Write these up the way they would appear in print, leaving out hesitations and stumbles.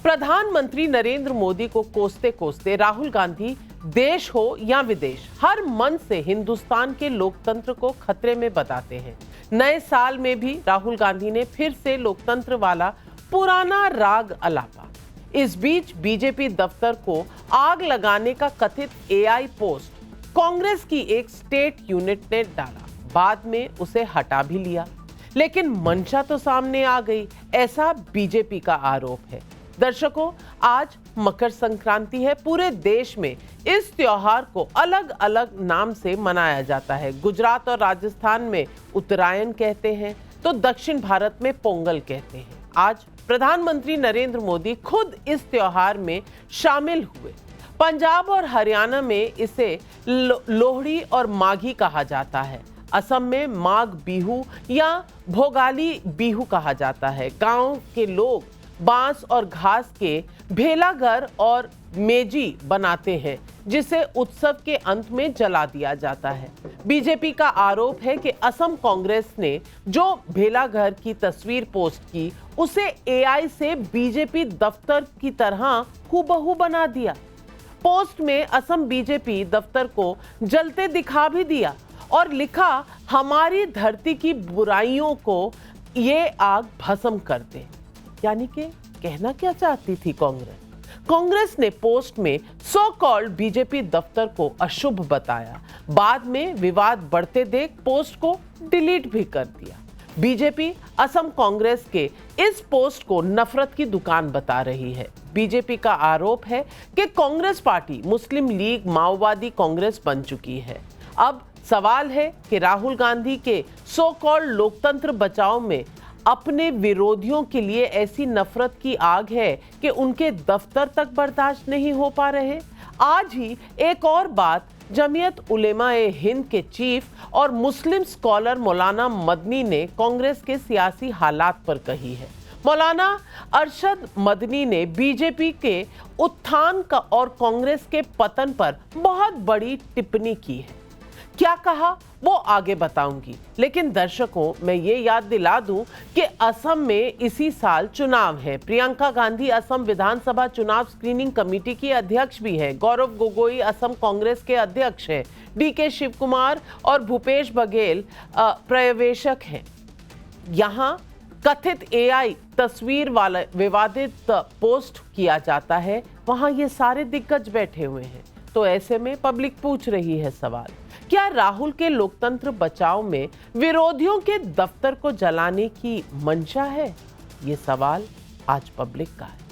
प्रधानमंत्री नरेंद्र मोदी को कोसते कोसते राहुल गांधी देश हो या विदेश हर मन से हिंदुस्तान के लोकतंत्र को खतरे में बताते हैं। नए साल में भी राहुल गांधी ने फिर से लोकतंत्र वाला पुराना राग अलापा। इस बीच बीजेपी दफ्तर को आग लगाने का कथित एआई पोस्ट कांग्रेस की एक स्टेट यूनिट ने डाला, बाद में उसे हटा भी लिया, लेकिन मंशा तो सामने आ गई, ऐसा बीजेपी का आरोप है। दर्शकों, आज मकर संक्रांति है। पूरे देश में इस त्योहार को अलग अलग नाम से मनाया जाता है। गुजरात और राजस्थान में उत्तरायण कहते हैं तो दक्षिण भारत में पोंगल कहते हैं। आज प्रधानमंत्री नरेंद्र मोदी खुद इस त्योहार में शामिल हुए। पंजाब और हरियाणा में इसे लोहड़ी और माघी कहा जाता है। असम में माघ बिहू या भोगाली बिहू कहा जाता है। गांव के लोग बांस और घास के भेलाघर और मेजी बनाते हैं, जिसे उत्सव के अंत में जला दिया जाता है। बीजेपी का आरोप है कि असम कांग्रेस ने जो भेलाघर की तस्वीर पोस्ट की, उसे एआई से बीजेपी दफ्तर की तरह हूबहू बना दिया। पोस्ट में असम बीजेपी दफ्तर को जलते दिखा भी दिया और लिखा, हमारी धरती की बुराइयों को ये आग भस्म कर दे। यानी कि कहना क्या चाहती थी कांग्रेस ने पोस्ट में सो कॉल्ड बीजेपी दफ्तर को अशुभ बताया। बाद में विवाद बढ़ते देख पोस्ट को डिलीट भी कर दिया। बीजेपी असम कांग्रेस के इस पोस्ट को नफरत की दुकान बता रही है। बीजेपी का आरोप है कि कांग्रेस पार्टी मुस्लिम लीग माओवादी कांग्रेस बन चुकी है। अब सवाल है कि राहुल गांधी के सो कॉल्ड लोकतंत्र बचाओ में अपने विरोधियों के लिए ऐसी नफरत की आग है कि उनके दफ्तर तक बर्दाश्त नहीं हो पा रहे। आज ही एक और बात जमीयत उलेमा-ए-हिंद के चीफ और मुस्लिम स्कॉलर मौलाना मदनी ने कांग्रेस के सियासी हालात पर कही है। मौलाना अरशद मदनी ने बीजेपी के उत्थान का और कांग्रेस के पतन पर बहुत बड़ी टिप्पणी की है। क्या कहा वो आगे बताऊंगी, लेकिन दर्शकों मैं ये याद दिला दूं कि असम में इसी साल चुनाव है। प्रियंका गांधी असम विधानसभा चुनाव स्क्रीनिंग कमेटी की अध्यक्ष भी है। गौरव गोगोई असम कांग्रेस के अध्यक्ष हैं। डीके शिव कुमार और भूपेश बघेल पर्यवेक्षक हैं। यहाँ कथित एआई तस्वीर वाला विवादित पोस्ट किया जाता है, वहां ये सारे दिग्गज बैठे हुए हैं। तो ऐसे में पब्लिक पूछ रही है सवाल, क्या राहुल के लोकतंत्र बचाओ में विरोधियों के दफ्तर को जलाने की मंशा है? ये सवाल आज पब्लिक का है।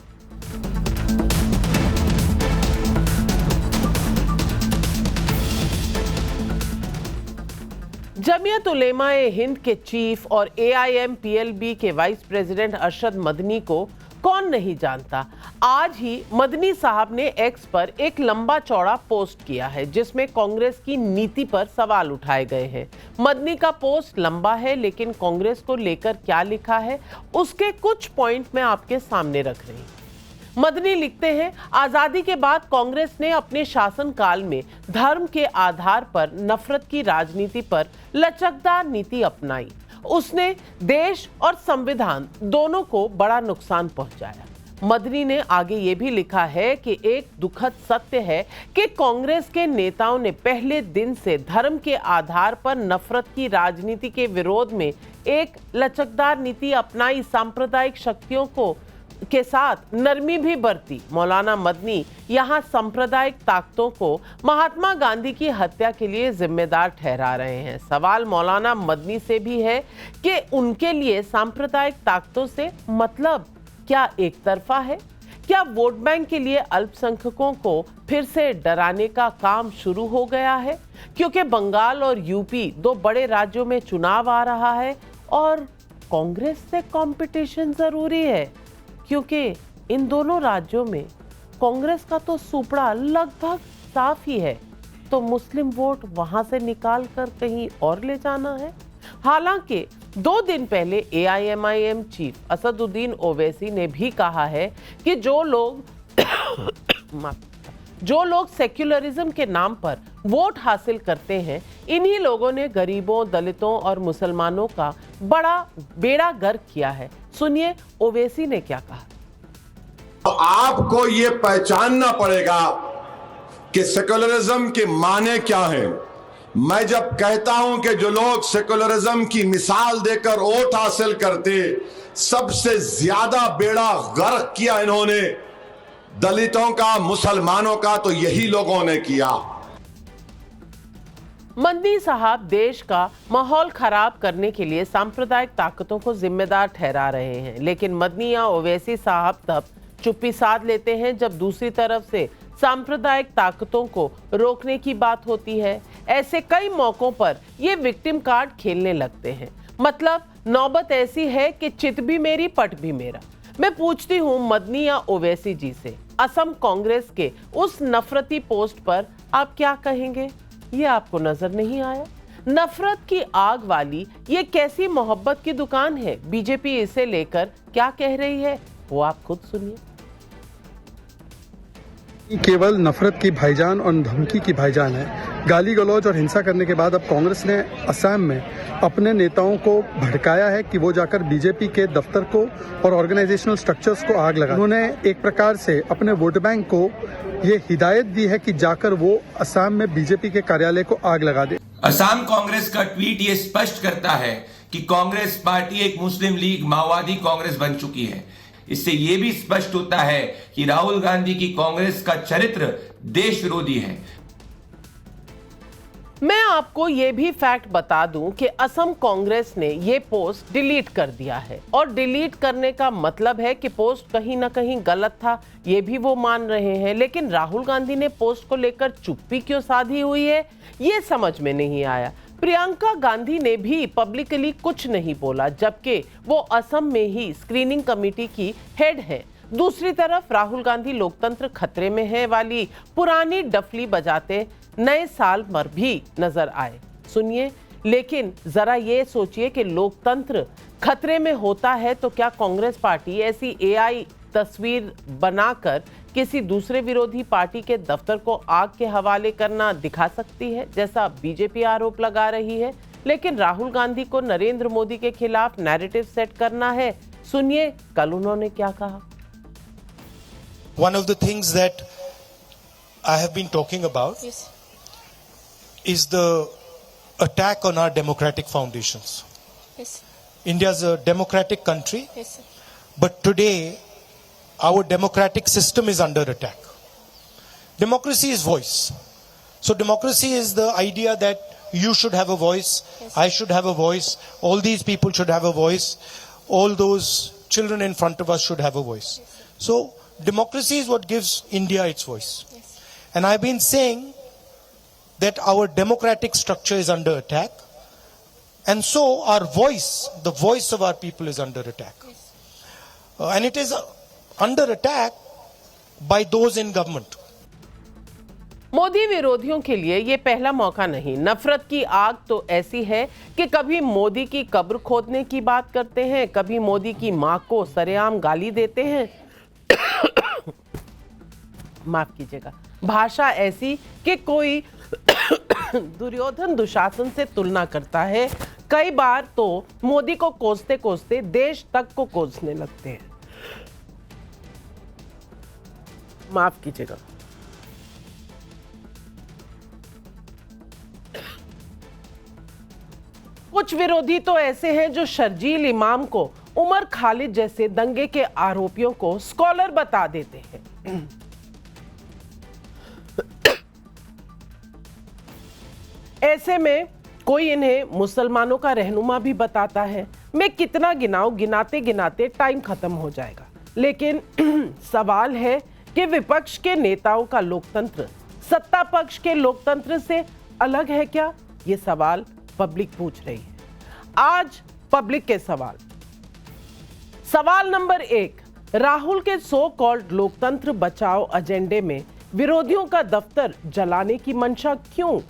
जमीयत उलेमा-ए-हिंद के चीफ और AIM-PLB के वाइस प्रेसिडेंट अरशद मदनी को कौन नहीं जानता। आज ही मदनी साहब ने एक्स पर एक लंबा चौड़ा पोस्ट किया है, जिसमें कांग्रेस की नीति पर सवाल उठाए गए हैं। मदनी का पोस्ट लंबा है, लेकिन कांग्रेस को लेकर क्या लिखा है उसके कुछ पॉइंट मैं आपके सामने रख रही हूं। मदनी लिखते हैं, आजादी के बाद कांग्रेस ने अपने शासनकाल में धर्म के आधार पर नफरत की राजनीति पर लचकदार नीति अपनाई। उसने देश और संविधान दोनों को बड़ा नुकसान पहुंचाया। मदनी ने आगे ये भी लिखा है कि एक दुखद सत्य है कि कांग्रेस के नेताओं ने पहले दिन से धर्म के आधार पर नफरत की राजनीति के विरोध में एक लचकदार नीति अपनाई, सांप्रदायिक शक्तियों के साथ नरमी भी बरती। मौलाना मदनी यहाँ सांप्रदायिक ताकतों को महात्मा गांधी की हत्या के लिए जिम्मेदार ठहरा रहे हैं। सवाल मौलाना मदनी से भी है कि उनके लिए सांप्रदायिक ताकतों से मतलब क्या एक तरफा है? क्या वोट बैंक के लिए अल्पसंख्यकों को फिर से डराने का काम शुरू हो गया है? क्योंकि बंगाल और यूपी दो बड़े राज्यों में चुनाव आ रहा है और कांग्रेस से कंपटीशन जरूरी है, क्योंकि इन दोनों राज्यों में कांग्रेस का तो सुपड़ा लगभग साफ ही है, तो मुस्लिम वोट वहां से निकाल कर कहीं और ले जाना है। हालांकि 2 दिन पहले AIMIM चीफ असदुद्दीन ओवैसी ने भी कहा है कि जो लोग सेक्युलरिज्म के नाम पर वोट हासिल करते हैं, इन्हीं लोगों ने गरीबों, दलितों और मुसलमानों का बड़ा बेड़ा गर्क किया है। सुनिए ओवैसी ने क्या कहा। तो आपको ये पहचानना पड़ेगा कि सेक्युलरिज्म के माने क्या है। मैं जब कहता हूं कि जो लोग सेक्युलरिज्म की मिसाल देकर वोट हासिल करते, सबसे ज्यादा बेड़ा गर्क किया इन्होंने दलितों का, मुसलमानों का, तो यही लोगों ने किया। मदनी साहब देश का माहौल खराब करने के लिए सांप्रदायिक ताकतों को जिम्मेदार ठहरा रहे हैं, लेकिन मदनी या ओवैसी साहब तब चुप्पी साध लेते हैं जब दूसरी तरफ से सांप्रदायिक ताकतों को रोकने की बात होती है। ऐसे कई मौकों पर ये विक्टिम कार्ड खेलने लगते हैं। मतलब नौबत ऐसी है कि चित भी मेरी पट भी मेरा। मैं पूछती हूँ मदनी या ओवैसी जी से, असम कांग्रेस के उस नफरती पोस्ट पर आप क्या कहेंगे? ये आपको नजर नहीं आया? नफरत की आग वाली ये कैसी मोहब्बत की दुकान है? बीजेपी इसे लेकर क्या कह रही है वो आप खुद सुनिए। केवल नफरत की भाईजान और धमकी की भाईजान है। गाली गलौज और हिंसा करने के बाद अब कांग्रेस ने असम में अपने नेताओं को भड़काया है कि वो जाकर बीजेपी के दफ्तर को और ऑर्गेनाइजेशनल स्ट्रक्चर्स को आग लगा। उन्होंने एक प्रकार से अपने वोट बैंक को ये हिदायत दी है कि जाकर वो असम में बीजेपी के कार्यालय को आग लगा दे। असम कांग्रेस का ट्वीट ये स्पष्ट करता है कि कांग्रेस पार्टी एक मुस्लिम लीग माओवादी कांग्रेस बन चुकी है। इससे यह भी स्पष्ट होता है कि राहुल गांधी की कांग्रेस का चरित्र देश विरोधी है। मैं आपको यह भी फैक्ट बता दूं कि असम कांग्रेस ने यह पोस्ट डिलीट कर दिया है, और डिलीट करने का मतलब है कि पोस्ट कहीं ना कहीं गलत था, यह भी वो मान रहे हैं। लेकिन राहुल गांधी ने पोस्ट को लेकर चुप्पी क्यों साधी हुई है, ये समझ में नहीं आया। प्रियंका गांधी ने भी पब्लिकली कुछ नहीं बोला, जबकि वो असम में ही स्क्रीनिंग कमेटी की हेड है। दूसरी तरफ राहुल गांधी लोकतंत्र खतरे में है वाली पुरानी डफली बजाते नए साल पर भी नजर आए। सुनिए, लेकिन जरा ये सोचिए कि लोकतंत्र खतरे में होता है तो क्या कांग्रेस पार्टी ऐसी एआई तस्वीर बनाकर किसी दूसरे विरोधी पार्टी के दफ्तर को आग के हवाले करना दिखा सकती है, जैसा बीजेपी आरोप लगा रही है? लेकिन राहुल गांधी को नरेंद्र मोदी के खिलाफ नैरेटिव सेट करना है। सुनिए कल उन्होंने क्या कहा। One of the things that I have been talking about is the attack on our democratic foundations. Yes. India is a democratic country, Yes, sir. but today our democratic system is under attack. Democracy is voice. So democracy is the idea that you should have a voice, Yes. I should have a voice, all these people should have a voice, all those children in front of us should have a voice. Yes. So democracy is what gives India its voice. Yes. And I've been saying that our democratic structure is under attack, and so our voice, the voice of our people, is under attack. Yes. And it is under attack by those in government. Modi विरोधियों के लिए ये पहला मौका नहीं। नफरत की आग तो ऐसी है कि कभी मोदी की कब्र खोदने की बात करते हैं, कभी मोदी की मां को सरेआम गाली देते हैं। माफ कीजिएगा, भाषा ऐसी कि कोई दुर्योधन दुशासन से तुलना करता है। कई बार तो मोदी को कोसते कोसते देश तक को कोसने लगते हैं। माफ कीजिएगा। कुछ विरोधी तो ऐसे हैं जो शर्जील इमाम को उमर खालिद जैसे दंगे के आरोपियों को स्कॉलर बता देते हैं। ऐसे में कोई इन्हें मुसलमानों का रहनुमा भी बताता है। मैं कितना गिनाऊं, गिनाते गिनाते टाइम खत्म हो जाएगा। लेकिन सवाल है कि विपक्ष के नेताओं का लोकतंत्र सत्ता पक्ष के लोकतंत्र से अलग है क्या? ये सवाल पब्लिक पूछ रही है। आज पब्लिक के सवाल। सवाल नंबर 1, राहुल के सो कॉल्ड लोकतंत्र बचाओ एजेंडे में विरोधियों का दफ्तर जलाने की मंशा क्यों?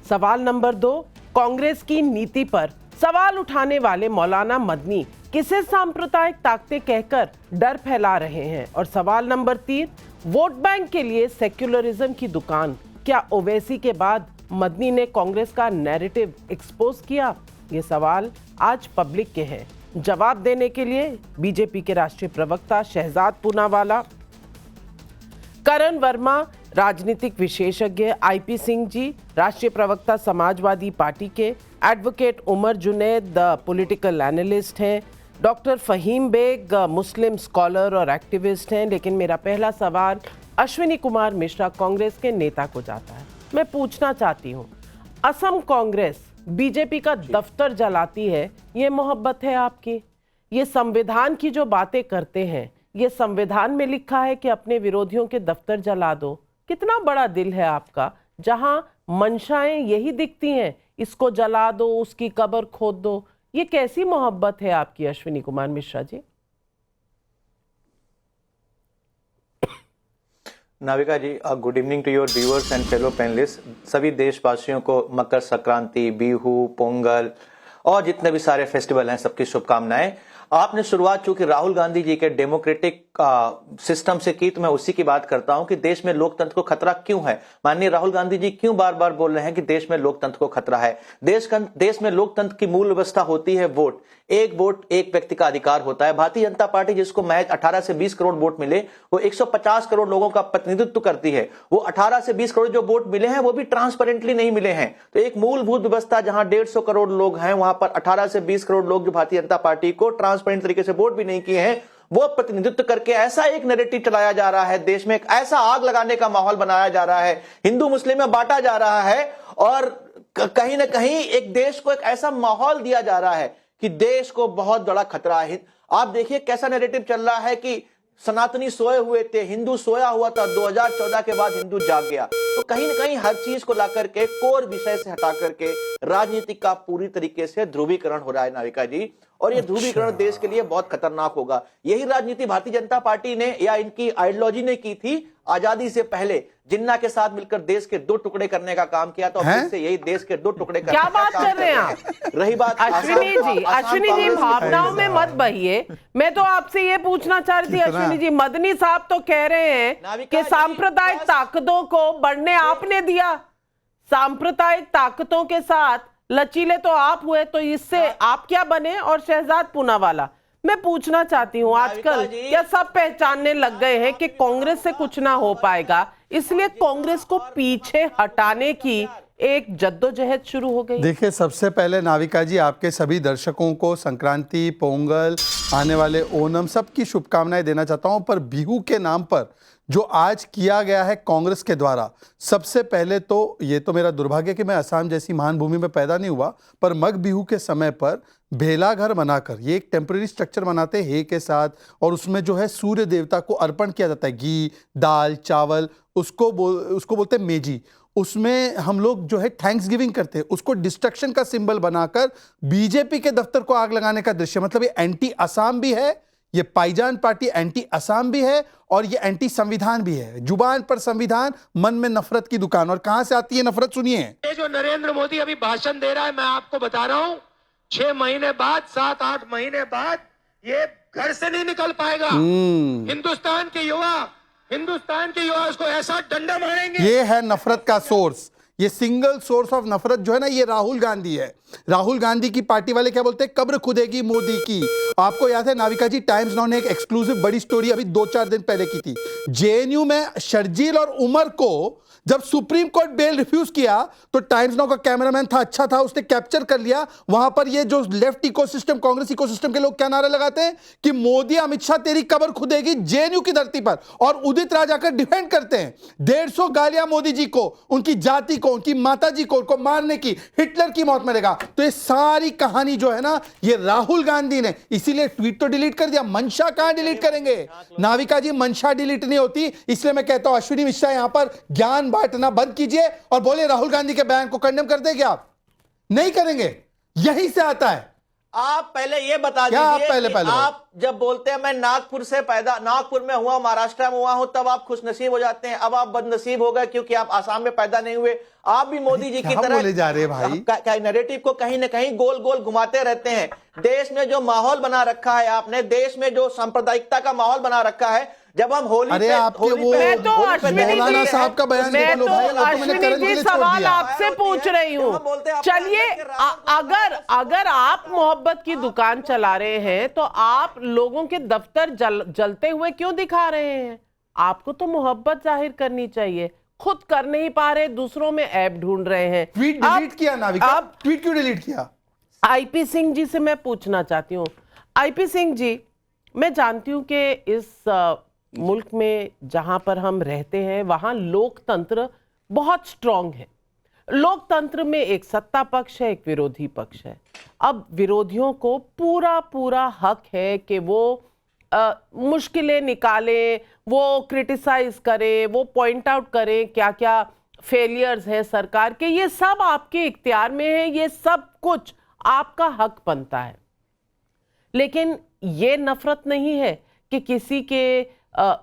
सवाल नंबर 2, कांग्रेस की नीति पर सवाल उठाने वाले मौलाना मदनी किसे सांप्रदायिक ताकतें कहकर डर फैला रहे हैं? और सवाल नंबर 3, वोट बैंक के लिए सेक्युलरिज्म की दुकान, क्या ओवैसी के बाद मदनी ने कांग्रेस का नैरेटिव एक्सपोज किया? ये सवाल आज पब्लिक के हैं। जवाब देने के लिए बीजेपी के राष्ट्रीय प्रवक्ता शहजाद पूनावाला, करण वर्मा राजनीतिक विशेषज्ञ आईपी सिंह जी, राष्ट्रीय प्रवक्ता समाजवादी पार्टी के, advocate Umar Junaid political analyst हैं, doctor Fahim Baig Muslim scholar और एक्टिविस्ट हैं। लेकिन मेरा पहला सवाल अश्विनी कुमार मिश्रा कांग्रेस के नेता को जाता है। मैं पूछना चाहती हूँ, असम कांग्रेस बीजेपी का दफ्तर जलाती है, ये मोहब्बत है आपकी? ये संविधान की जो बातें करते हैं, ये संविधान में लिखा है कि अपने विरोधियों के दफ्तर जला दो। कितना बड़ा दिल है आपका, जहां मंशाएं यही दिखती हैं, इसको जला दो, उसकी कब्र खोद दो। ये कैसी मोहब्बत है आपकी Ashwini Kumar Mishra ji? Navika ji, good evening to your viewers and fellow panelist. सभी देशवासियों को मकर संक्रांति, बिहू, पोंगल और जितने भी सारे फेस्टिवल हैं सबकी शुभकामनाएं। आपने शुरुआत चूंकि राहुल गांधी जी के डेमोक्रेटिक सिस्टम से की, तो मैं उसी की बात करता हूं कि देश में लोकतंत्र को खतरा क्यों है। माननीय राहुल गांधी जी क्यों बार बार बोल रहे हैं कि देश में लोकतंत्र को खतरा है। देश में लोकतंत्र की मूल व्यवस्था होती है वोट। एक वोट एक व्यक्ति का अधिकार होता है। भारतीय जनता पार्टी जिसको महज 18 से 20 करोड़ वोट मिले, वो 150 करोड़ लोगों का प्रतिनिधित्व करती है। वो 18 से 20 करोड़ जो वोट मिले हैं वो भी ट्रांसपेरेंटली नहीं मिले हैं। तो एक मूलभूत व्यवस्था जहां 150 करोड़ लोग हैं, वहां पर 18 से 20 करोड़ लोग जो भारतीय जनता पार्टी को ट्रांसपेरेंट तरीके से वोट भी नहीं किए हैं, वो प्रतिनिधित्व करके ऐसा एक नैरेटिव चलाया जा रहा है, देश में एक ऐसा आग लगाने का माहौल बनाया जा रहा है, हिंदू मुस्लिम में बांटा जा रहा है और कहीं ना कहीं एक देश को एक ऐसा माहौल दिया जा रहा है कि देश को बहुत बड़ा खतरा है। आप देखिए कैसा नैरेटिव चल रहा है कि सनातनी सोए हुए थे, हिंदू सोया हुआ था, 2014 के बाद हिंदू जाग गया। तो कहीं ना कहीं हर चीज को लाकर के कोर विषय से हटा करके राजनीति का पूरी तरीके से ध्रुवीकरण हो रहा है नाविका जी, और ये ध्रुवीकरण देश के लिए बहुत खतरनाक होगा। यही राजनीति भारतीय जनता पार्टी ने या इनकी आइडियोलॉजी ने की थी आजादी से पहले। जिन्ना के साथ मिलकर देश के 2 टुकड़े करने का काम किया, तो फिर से यही देश के 2 टुकड़े करने क्या बात कर रहे हैं आप? रही बात अश्विनी जी भावनाओं में मत बहिए। मैं तो आपसे ये पूछना चाह रही थी अश्विनी जी, मदनी साहब तो कह रहे हैं कि सांप्रदायिक ताकतों को बढ़ने आपने दिया, सांप्रदायिक ताकतों के साथ लचीले तो आप हुए, तो इससे आप क्या बने? और शहजाद पूनावाला, मैं पूछना चाहती हूँ, आजकल क्या सब पहचानने लग गए हैं कि कांग्रेस से कुछ ना हो पाएगा, इसलिए कांग्रेस को पीछे हटाने की एक जद्दोजहद शुरू हो गई? देखिए, सबसे पहले नाविका जी आपके सभी दर्शकों को संक्रांति, पोंगल, आने वाले ओणम सबकी शुभकामनाएं देना चाहता हूं। पर बिहू के नाम पर जो आज किया गया है कांग्रेस के द्वारा, सबसे पहले तो ये तो मेरा दुर्भाग्य कि मैं असम जैसी महान भूमि में पैदा नहीं हुआ, पर मग बिहू के समय पर भेला घर बनाकर ये एक टेम्पररी स्ट्रक्चर बनाते हैं हे के साथ, और उसमें जो है सूर्य देवता को अर्पण किया जाता है, घी, दाल, चावल, उसको बोलते हैं मेजी। उसमें हम लोग जो है थैंक्स गिविंग करते हैं, उसको डिस्ट्रक्शन का सिंबल बनाकर बीजेपी के दफ्तर को आग लगाने का दृश्य। मतलब ये एंटी असम भी है, ये पाईजान पार्टी एंटी असम भी है, और ये एंटी संविधान भी है। जुबान पर संविधान, मन में नफरत की दुकान। और कहां से आती है नफरत, सुनिए। ये जो नरेंद्र मोदी अभी भाषण दे रहा है, मैं आपको बता रहा हूं, 6 महीने बाद, 7-8 महीने बाद ये घर से नहीं निकल पाएगा। हिंदुस्तान के युवा उसको ऐसा डंडा मारेंगे। ये है नफरत का सोर्स। ये सिंगल सोर्स ऑफ नफरत जो है ना, ये राहुल गांधी है। राहुल गांधी की पार्टी वाले क्या बोलते हैं, कब्र खुदेगी मोदी की। आपको याद है नाविका जी, टाइम्स नाउ ने एक एक्सक्लूसिव बड़ी स्टोरी अभी 2-4 दिन पहले की थी। जेएनयू में शर्जील और उमर को जब सुप्रीम कोर्ट बेल रिफ्यूज किया, तो टाइम्स नाउ का कैमरामैन था, अच्छा था, उसने कैप्चर कर लिया। वहां पर ये जो लेफ्ट इकोसिस्टम, कांग्रेस इकोसिस्टम के लोग क्या नारा लगाते हैं कि मोदी, अमित शाह तेरी कब्र खुदेगी जेएनयू की धरती पर, और उदित राज आकर डिफेंड करते हैं। 150 गालियां मोदी जी को, उनकी जाति को, उनकी माता जी को, उनको मारने की, हिटलर की मौत मिलेगा। तो ये सारी कहानी जो है ना, ये राहुल गांधी ने, इसीलिए ट्वीट तो डिलीट कर दिया। मंशा कहां डिलीट करेंगे नाविका जी? मंशा डिलीट नहीं होती। इसलिए मैं कहता हूं अश्विनी मिश्रा यहां पर ज्ञान बांटना बंद कीजिए और बोले राहुल गांधी के बयान को कंडेम कर देंगे आप? नहीं करेंगे, यहीं से आता है। आप पहले ये बता दीजिए, आप जब बोलते हैं मैं नागपुर में हुआ, महाराष्ट्र में हुआ हूं, तब आप खुशनसीब हो जाते हैं। अब आप बदनसीब हो गए क्योंकि आप आसाम में पैदा नहीं हुए। आप भी मोदी जी की तरह बोले जा रहे भाई, नैरेटिव को कहीं ना कहीं गोल गोल घुमाते रहते हैं। देश में जो माहौल बना रखा है आपने, देश में जो सांप्रदायिकता का माहौल बना रखा है, जब हम होली अरे पे आपके होली वो पे- मैं तो होली पे अश्विनी होली मौलाना जी पे- साहब का बयान मैं देख लो तो भाई, वो तो मैंने अश्विनी करंट जी के लिए छोड़ सवाल दिया। आपसे पूछ रही हूँ। हम बोलते हैं अपने चलिए अंदर के रावण अगर आप मोहब्बत की दुकान चला रहे हैं तो आप लोगों के दफ्तर जलते हुए क्यों दिखा रहे हैं? आपको तो मोहब्बत जाहिर करनी चाहिए, खुद कर नहीं पा रहे, दूसरों में ऐप ढूंढ रहे हैं। ट्वीट डिलीट किया नाविका, अब ट्वीट क्यों डिलीट किया? आईपी सिंह जी से मैं पूछना चाहती हूँ। आईपी सिंह जी, मैं जानती हूँ कि इस मुल्क में जहां पर हम रहते हैं वहां लोकतंत्र बहुत स्ट्रांग है। लोकतंत्र में एक सत्ता पक्ष है, एक विरोधी पक्ष है। अब विरोधियों को पूरा पूरा हक है कि वो मुश्किलें निकालें, वो क्रिटिसाइज करें, वो पॉइंट आउट करें क्या क्या फेलियर्स हैं सरकार के। ये सब आपके इख्तियार में है, ये सब कुछ आपका हक बनता है। लेकिन ये नफरत नहीं है कि किसी के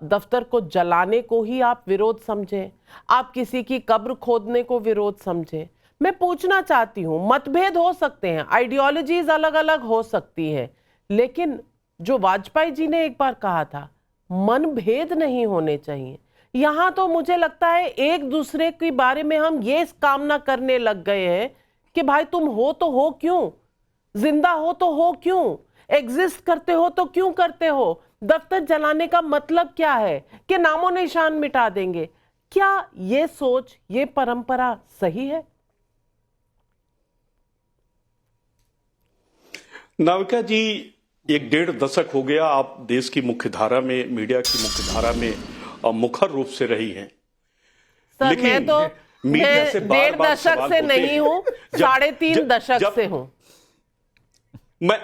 दफ्तर को जलाने को ही आप विरोध समझें, आप किसी की कब्र खोदने को विरोध समझें। मैं पूछना चाहती हूं, मतभेद हो सकते हैं, आइडियोलॉजीज अलग अलग हो सकती हैं, लेकिन जो वाजपेयी जी ने एक बार कहा था, मनभेद नहीं होने चाहिए। यहां तो मुझे लगता है एक दूसरे के बारे में हम ये कामना करने लग गए हैं कि भाई तुम हो तो हो क्यों, जिंदा हो तो हो क्यों, एग्जिस्ट करते हो तो क्यों करते हो, दफ्तर जलाने का मतलब क्या है कि नामो निशान मिटा देंगे। क्या ये सोच, ये परंपरा सही है? नाविका जी, 1.5 दशक हो गया आप देश की मुख्यधारा में, मीडिया की मुख्यधारा में मुखर रूप से रही हैं। सर लेकिन मैं तो मीडिया से बार 1.5 बार दशक सवाल से होते नहीं हैं। हूं, 3.5 दशक जब- से हूं। मैं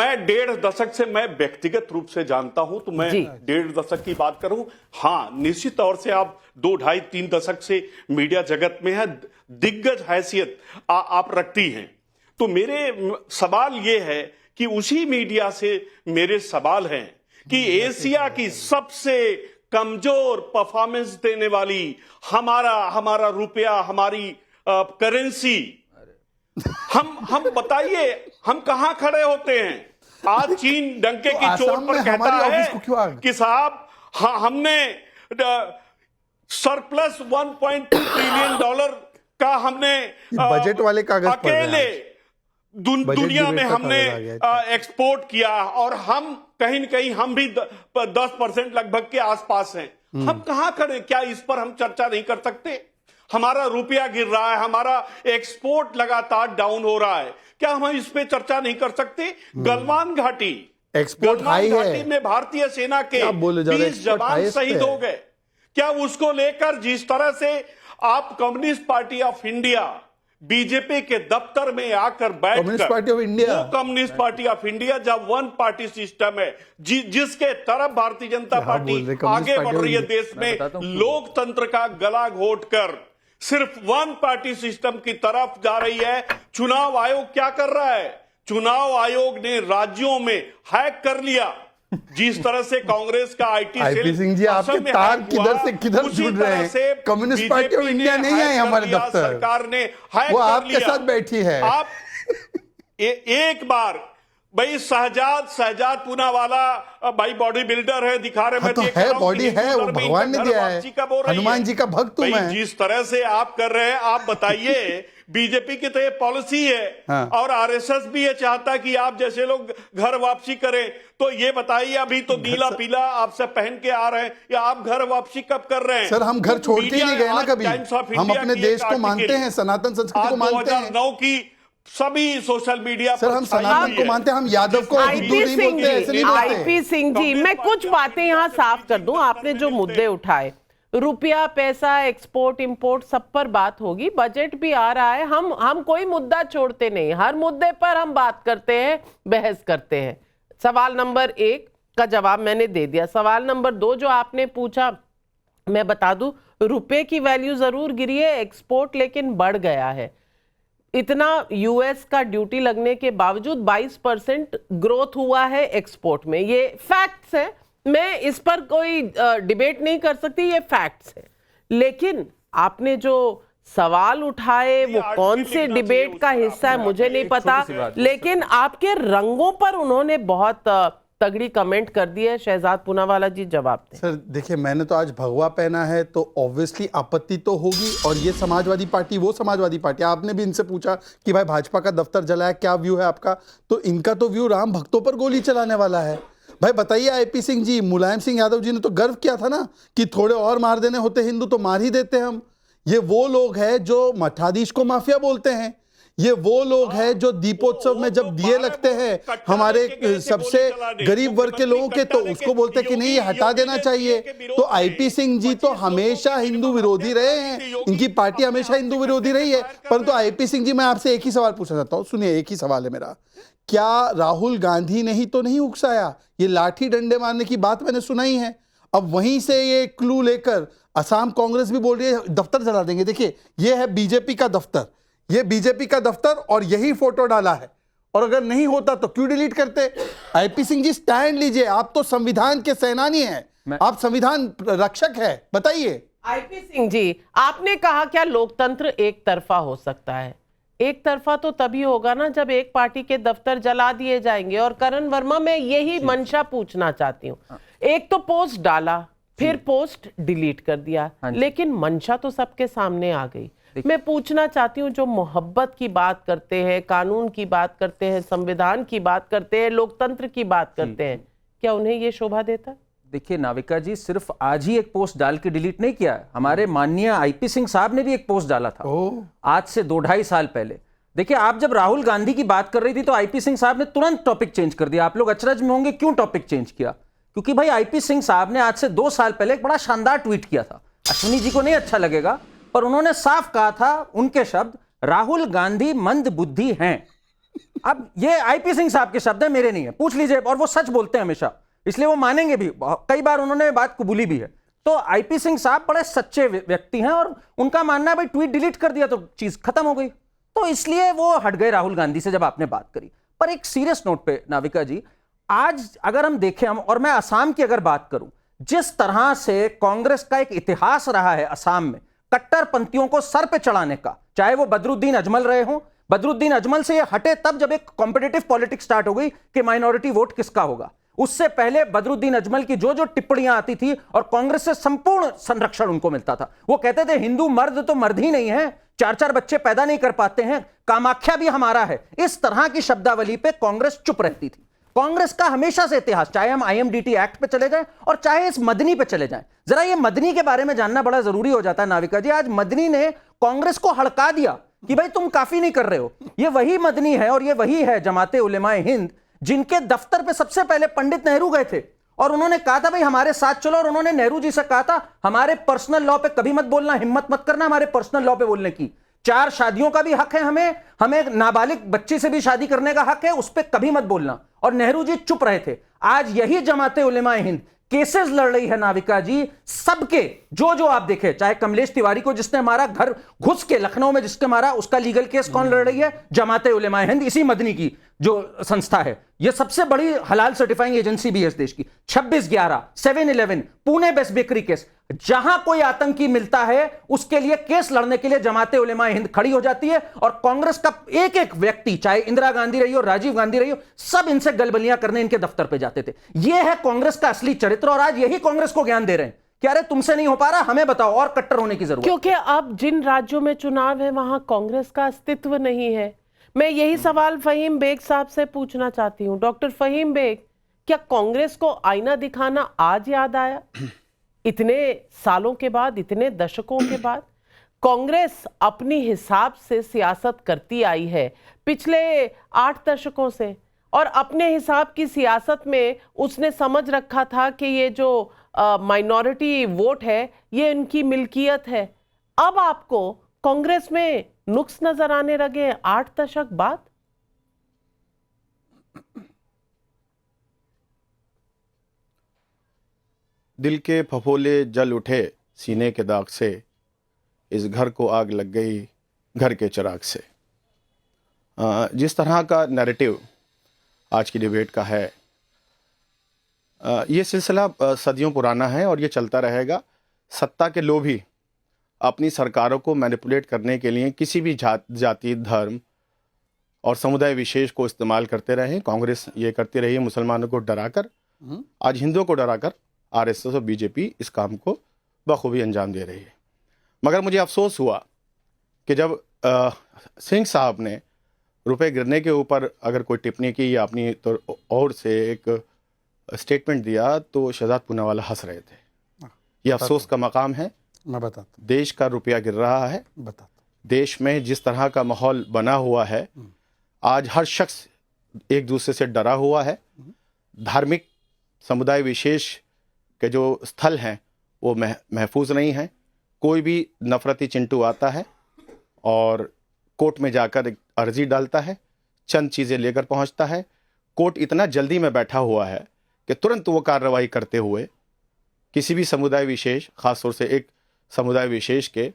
1.5 दशक से मैं व्यक्तिगत रूप से जानता हूं, तो मैं जी। 1.5 दशक की बात करूं। हाँ, निश्चित तौर से आप 2, 2.5, 3 दशक से मीडिया जगत में है, दिग्गज हैसियत आप रखती हैं। तो मेरे सवाल ये है कि उसी मीडिया से मेरे सवाल हैं कि एशिया की सबसे कमजोर परफॉर्मेंस देने वाली हमारा रुपया, हमारी करेंसी, हम बताइए हम कहां खड़े होते हैं? आज चीन डंके की चोट आसाम पर में कहता हमारे है ऑफिस को क्यों आ गए? कि साहब हमने सरप्लस $1.2 ट्रिलियन का हमने बजट वाले कागज पढ़ रहे हैं अकेले आज। बजट दुनिया डिबेट में का हमने कागज आ गया। एक्सपोर्ट किया, और हम कहीं न कहीं हम भी 10% लगभग के आसपास हैं। हम कहां खड़े? क्या इस पर हम चर्चा नहीं कर सकते? हमारा रुपया गिर रहा है, हमारा एक्सपोर्ट लगातार डाउन हो रहा है, क्या हम इस पे चर्चा नहीं कर सकते? गलवान घाटी, एक्सपोर्ट हाई गलवान घाटी है। में भारतीय सेना के क्या बोले जा रहे हैं? 20 एक्सपोर्ट जवान हाईएस्ट शहीद पे है। हो गए। क्या उसको लेकर जिस तरह से आप communist party of India BJP के दफ्तर में आकर कम्युनिस्ट पार्टी ऑफ इंडिया, वो कम्युनिस्ट पार्टी ऑफ इंडिया जब वन पार्टी सिस्टम है, जिसके तरफ भारतीय जनता क्या पार्टी बोल रहे हैं? कम्युनिस्ट आगे पार्टी बढ़ ऑफ रही है इंडिया। देश में, लोकतंत्र का गला घोटकर सिर्फ वन पार्टी सिस्टम की तरफ जा रही है। चुनाव आयोग क्या कर रहा है? चुनाव आयोग ने राज्यों में हैक कर लिया। जिस तरह से कांग्रेस का आईटी आईपी सिंह जी, आपके तार किधर से किधर जुड़ रहे हैं? कम्युनिस्ट पार्टी ऑफ इंडिया नहीं आई हमारे दफ्तर, सरकार ने हैक वो कर आपके लिया। साथ बैठी है। आप एक बार भाई शहजाद पूनावाला भाई बॉडी बिल्डर है, दिखा रहे, हाँ मैं तो देख है, रहा हूं बॉडी कि है, वो न्यूज़ में भगवान ने इनका दिया घर है। वापसी कब हो रही है? हनुमान जी का भक्त हूं भाई, मैं। जिस तरह से आप कर रहे हैं, आप बताइए बीजेपी की तो ये पॉलिसी है, हाँ। और आरएसएस भी ये चाहता कि आप जैसे लोग घर वापसी करें। तो ये बताइए, अभी तो नीला पीला आपसे पहन के आ रहे हैं, या आप घर वापसी कब कर रहे हैं? सर हम घर छोड़ के ही नहीं गए ना कभी, हम अपने देश को मानते हैं, सनातन संस्कृति को मानते हैं। 2009 की सभी सोशल मीडिया सर हम सनातन को मानते हैं, हम यादव को हिंदू आईपी नहीं सिंह बोलते, ऐसे जी, नहीं आईपी बोलते। सिंह जी, मैं कुछ बातें यहाँ साफ कर दूं। आपने जो मुद्दे उठाए, रुपया, पैसा, एक्सपोर्ट इंपोर्ट, सब पर बात होगी। बजट भी आ रहा है, हम कोई मुद्दा छोड़ते नहीं, हर मुद्दे पर हम बात करते हैं, बहस करते हैं। सवाल नंबर 1 का जवाब मैंने दे दिया। सवाल नंबर 2 जो आपने पूछा, मैं बता दूं, रुपए की वैल्यू जरूर गिरी है, एक्सपोर्ट लेकिन बढ़ गया है। इतना यूएस का ड्यूटी लगने के बावजूद 22% ग्रोथ हुआ है एक्सपोर्ट में। ये फैक्ट्स है, मैं इस पर कोई डिबेट नहीं कर सकती, ये फैक्ट्स है। लेकिन आपने जो सवाल उठाए वो कौन से डिबेट का हिस्सा है मुझे नहीं पता, लेकिन आपके रंगों पर उन्होंने बहुत तगड़ी कमेंट कर दी है। शहजाद पूनावाला जी जवाब दें। सर देखिए, मैंने तो आज भगवा पहना है तो ऑब्वियसली आपत्ति तो होगी, और ये समाजवादी पार्टी वो समाजवादी पार्टी, आपने भी इनसे पूछा कि भाई भाजपा का दफ्तर जलाया, क्या व्यू है आपका, तो इनका तो व्यू राम भक्तों पर गोली चलाने वाला है। भाई बताइए, आईपी सिंह जी, मुलायम सिंह यादव जी ने तो गर्व किया था ना कि थोड़े और मार देने होते हिंदू तो मार ही देते हम। ये वो लोग हैं जो मठाधीश को माफिया बोलते हैं, ये वो लोग हैं जो दीपोत्सव में जब दिए लगते हैं हमारे सबसे गरीब वर्ग के लोगों के, तो उसको बोलते हैं कि नहीं ये हटा देना चाहिए। तो आईपी सिंह जी तो हमेशा हिंदू विरोधी रहे हैं, इनकी पार्टी हमेशा हिंदू विरोधी रही है। परंतु आईपी सिंह जी, मैं आपसे एक ही सवाल पूछना चाहता हूं, सुनिए, एक ही सवाल है मेरा, क्या राहुल गांधी ने ही तो नहीं उकसाया? ये लाठी डंडे मारने की बात मैंने सुनाई है। अब वहीं से ये क्लू लेकर असम कांग्रेस भी बोल रही है दफ्तर जला देंगे। देखिए, ये है बीजेपी का दफ्तर, ये बीजेपी का दफ्तर, और यही फोटो डाला है, और अगर नहीं होता तो क्यों डिलीट करते? आईपी सिंह जी स्टैंड लीजिए, आप तो संविधान के सेनानी हैं, आप संविधान रक्षक है, बताइए। आईपी सिंह जी, आपने कहा क्या लोकतंत्र एक तरफा हो सकता है? एक तरफा तो तभी होगा ना जब एक पार्टी के दफ्तर जला दिए जाएंगे। और करण वर्मा, मैं यही मंशा पूछना चाहती हूँ, एक तो पोस्ट डाला, फिर पोस्ट डिलीट कर दिया, लेकिन मंशा तो सबके सामने आ गई। मैं पूछना चाहती हूँ, जो मोहब्बत की बात करते हैं, कानून की बात करते हैं, संविधान की बात करते हैं, लोकतंत्र की बात करते हैं, क्या उन्हें ये शोभा देता? देखिए नाविका जी, सिर्फ आज ही एक पोस्ट डाल के डिलीट नहीं किया है, हमारे माननीय आईपी सिंह साहब ने भी एक पोस्ट डाला था आज से 2-2.5 साल पहले। देखिए, आप जब राहुल गांधी की बात कर रही थी तो आईपी सिंह साहब ने तुरंत टॉपिक चेंज कर दिया। आप लोग अचरज में होंगे क्यों टॉपिक चेंज किया, क्योंकि भाई आईपी सिंह साहब ने आज से 2 साल पहले एक बड़ा शानदार ट्वीट किया था। अश्विनी जी को नहीं अच्छा लगेगा, पर उन्होंने साफ कहा था, उनके शब्द, राहुल गांधी मंद बुद्धि हैं। अब ये आईपी सिंह साहब के शब्द हैं, मेरे नहीं है, पूछ लीजिए, और वो सच बोलते हैं हमेशा, इसलिए वो मानेंगे भी, कई बार उन्होंने बात कबूली भी है। तो आईपी सिंह साहब बड़े सच्चे व्यक्ति हैं, और उनका मानना है भाई ट्वीट डिलीट कर दिया तो चीज खत्म हो गई, तो इसलिए वो हट गए राहुल गांधी से जब आपने बात करी। पर एक सीरियस नोट पे नाविका जी, आज अगर हम देखें, हम, और मैं असम की अगर बात करूं, जिस तरह से कांग्रेस का एक इतिहास रहा है असम में कट्टरपंथियों को सर पे चढ़ाने का, चाहे वो बदरुद्दीन अजमल रहे हो, बदरुद्दीन अजमल से ये हटे तब जब एक कॉम्पिटिटिव पॉलिटिक्स स्टार्ट हो गई कि माइनॉरिटी वोट किसका होगा। उससे पहले बदरुद्दीन अजमल की जो जो टिप्पणियां आती थी और कांग्रेस से संपूर्ण संरक्षण उनको मिलता था। वो कहते थे हिंदू मर्द तो मर्द ही नहीं है, 4-4 बच्चे पैदा नहीं कर पाते हैं, कामाख्या भी हमारा है। इस तरह की शब्दावली पे कांग्रेस चुप रहती थी। कांग्रेस का हमेशा से इतिहास, चाहे हम IMDT एक्ट पे चले जाएं और चाहे इस मदनी पे चले जाएं, जरा ये मदनी के बारे में जानना बड़ा जरूरी हो जाता है नाविका जी। आज मदनी ने कांग्रेस को हड़का दिया कि भाई तुम काफी नहीं कर रहे हो। ये वही मदनी है और ये वही है जमाते उलेमाए हिंद, जिनके दफ्तर पे सबसे पहले पंडित नेहरू गए थे और उन्होंने कहा था भाई हमारे साथ चलो, और उन्होंने नेहरू जी से कहा था हमारे पर्सनल लॉ पे कभी मत बोलना, हिम्मत मत करना हमारे पर्सनल लॉ पे बोलने की। 4 शादियों का भी हक है हमें नाबालिग बच्ची से भी शादी करने का हक है, उस पर कभी मत बोलना। और नेहरू जी चुप रहे थे। आज यही जमाते उलेमाए हिंद केसेस लड़ रही है नाविका जी, सबके जो आप देखे, चाहे कमलेश तिवारी को जिसने मारा, घर घुस के लखनऊ में जिसके मारा, उसका लीगल केस कौन लड़ रही है? जमाते उलेमाए हिंद, इसी मदनी की जो संस्था है। यह सबसे बड़ी हलाल सर्टिफाइंग एजेंसी भी है इस देश की। 26/11, 7-11, पुणे बेस्ट बेकरी केस, जहां कोई आतंकी मिलता है उसके लिए केस लड़ने के लिए जमाते उलेमाए हिंद खड़ी हो जाती है। और कांग्रेस का एक एक व्यक्ति, चाहे इंदिरा गांधी रही हो, राजीव गांधी रही हो, सब इनसे गलबलियां करने इनके दफ्तर पे जाते थे। यह है कांग्रेस का असली चरित्र, और आज यही कांग्रेस को ज्ञान दे रहे हैं कि अरे तुमसे नहीं हो पा रहा, हमें बताओ, और कट्टर होने की जरूरत। क्योंकि अब जिन राज्यों में चुनाव है वहां कांग्रेस का अस्तित्व नहीं है। मैं यही सवाल फहीम बेग साहब से पूछना चाहती हूं। डॉक्टर फहीम बेग, क्या कांग्रेस को आईना दिखाना आज याद आया? इतने सालों के बाद, इतने दशकों के बाद कांग्रेस अपनी हिसाब से सियासत करती आई है पिछले 8 दशकों से, और अपने हिसाब की सियासत में उसने समझ रखा था कि ये जो माइनॉरिटी वोट है ये इनकी मिल्कियत है। अब आपको कांग्रेस में नुक्स नजर आने लगे 8 दशक बाद? दिल के फफोले जल उठे सीने के दाग से, इस घर को आग लग गई घर के चिराग से। जिस तरह का नैरेटिव आज की डिबेट का है, ये सिलसिला सदियों पुराना है और ये चलता रहेगा। सत्ता के लोभी अपनी सरकारों को मैनिपुलेट करने के लिए किसी भी जाति, धर्म और समुदाय विशेष को इस्तेमाल करते रहे। कांग्रेस ये करती रही मुसलमानों को डराकर, आज हिंदुओं को डराकर आरएसएस और बीजेपी इस काम को बखूबी अंजाम दे रही है। मगर मुझे अफसोस हुआ कि जब सिंह साहब ने रुपए गिरने के ऊपर अगर कोई टिप्पणी की या अपनी तो और से एक स्टेटमेंट दिया तो शहजाद पूनावाला हंस रहे थे। ये अफसोस का मकाम है। मैं बताता, देश का रुपया गिर रहा है, देश में जिस तरह का माहौल बना हुआ है, आज हर शख्स एक दूसरे से डरा हुआ है। धार्मिक समुदाय विशेष के जो स्थल हैं वो महफूज नहीं हैं। कोई भी नफरती चिंटू आता है और कोर्ट में जाकर एक अर्जी डालता है, चंद चीज़ें लेकर पहुंचता है। कोर्ट इतना जल्दी में बैठा हुआ है कि तुरंत वो कार्रवाई करते हुए किसी भी समुदाय विशेष, खासतौर से एक समुदाय विशेष के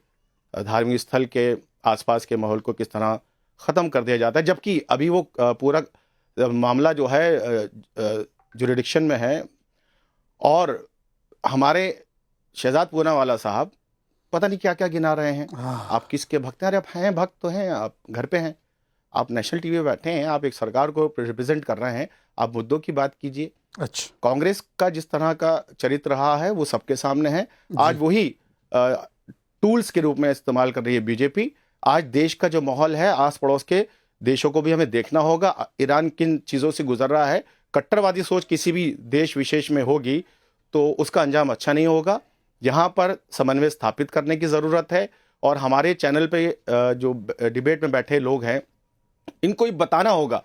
धार्मिक स्थल के आसपास के माहौल को किस तरह ख़त्म कर दिया जाता है, जबकि अभी वो पूरा मामला जो है जुरिडिक्शन में है। और हमारे शहजाद पूनावाला साहब पता नहीं क्या क्या गिना रहे हैं। आप किसके भक्त हैं? अरे आप हैं भक्त तो हैं, आप घर पे हैं, आप नेशनल टीवी पे बैठे हैं, आप एक सरकार को रिप्रेजेंट कर रहे हैं, आप मुद्दों की बात कीजिए। अच्छा, कांग्रेस का जिस तरह का चरित्र रहा है वो सबके सामने है। आज वही टूल्स के रूप में इस्तेमाल कर रही है बीजेपी। आज देश का जो माहौल है, आस पड़ोस के देशों को भी हमें देखना होगा। ईरान किन चीज़ों से गुजर रहा है। कट्टरवादी सोच किसी भी देश विशेष में होगी तो उसका अंजाम अच्छा नहीं होगा। यहाँ पर समन्वय स्थापित करने की ज़रूरत है। और हमारे चैनल पे जो डिबेट में बैठे लोग हैं, इनको बताना होगा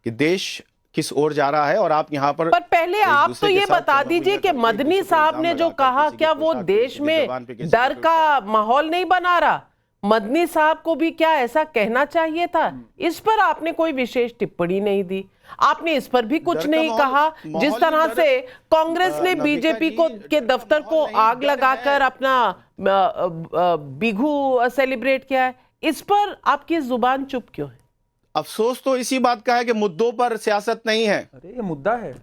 कि देश किस ओर जा रहा है। और आप यहाँ पर पहले आप तो ये बता दीजिए कि मदनी साहब ने जो कहा, क्या वो देश में डर का माहौल नहीं बना रहा? मदनी साहब को भी क्या ऐसा कहना चाहिए था? इस पर आपने कोई विशेष टिप्पणी नहीं दी। आपने इस पर भी कुछ नहीं कहा। जिस तरह से कांग्रेस ने बीजेपी को के दफ्तर को आग लगाकर अपना बिहू सेलिब्रेट किया है, इस पर आपकी जुबान चुप क्यों है? अफसोस तो इसी बात का है कि मुद्दों पर सियासत नहीं है। अरे ये मुद्दा है।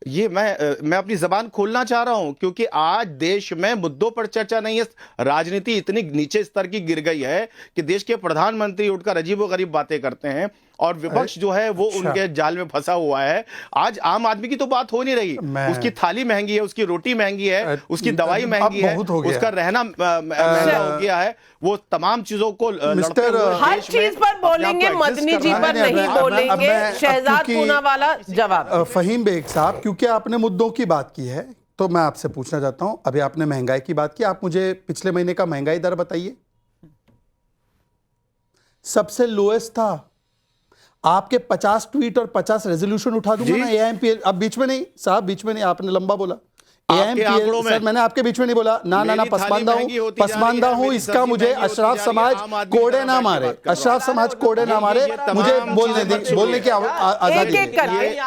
ये मैं अपनी जबान खोलना चाह रहा हूं क्योंकि आज देश में मुद्दों पर चर्चा नहीं है। राजनीति इतनी नीचे स्तर की गिर गई है कि देश के प्रधानमंत्री उठकर अजीबोगरीब बातें करते हैं और विपक्ष जो है वो उनके जाल में फंसा हुआ है। आज आम आदमी की तो बात हो नहीं रही। उसकी थाली महंगी है, उसकी रोटी महंगी है, उसकी दवाई महंगी है, उसका रहना महंगा हो गया है। वो तमाम चीजों को हर चीज पर बोलेंगे, मदनी जी पर नहीं बोलेंगे। शहजाद पूनावाला जवाब। फहीम बेग साहब, क्योंकि आपने मुद्दों की बात की है तो मैं आपसे पूछना चाहता हूं। अभी आपने महंगाई की बात की, आप मुझे पिछले महीने का महंगाई दर बताइए। सबसे लोएस्ट था। आपके 50 ट्वीट और 50 रेजोल्यूशन उठा दूंगा ना एआईएमपीएल। अब बीच में नहीं साहब, बीच में नहीं, आपने लंबा बोला। एआईएमपीएल सर, मैंने आपके बीच में नहीं बोला। ना पसमानदा हूं इसका मुझे अशराफ समाज कोड़े ना मारे, अशराफ समाज कोड़े ना मारे, मुझे बोलने की आजादी।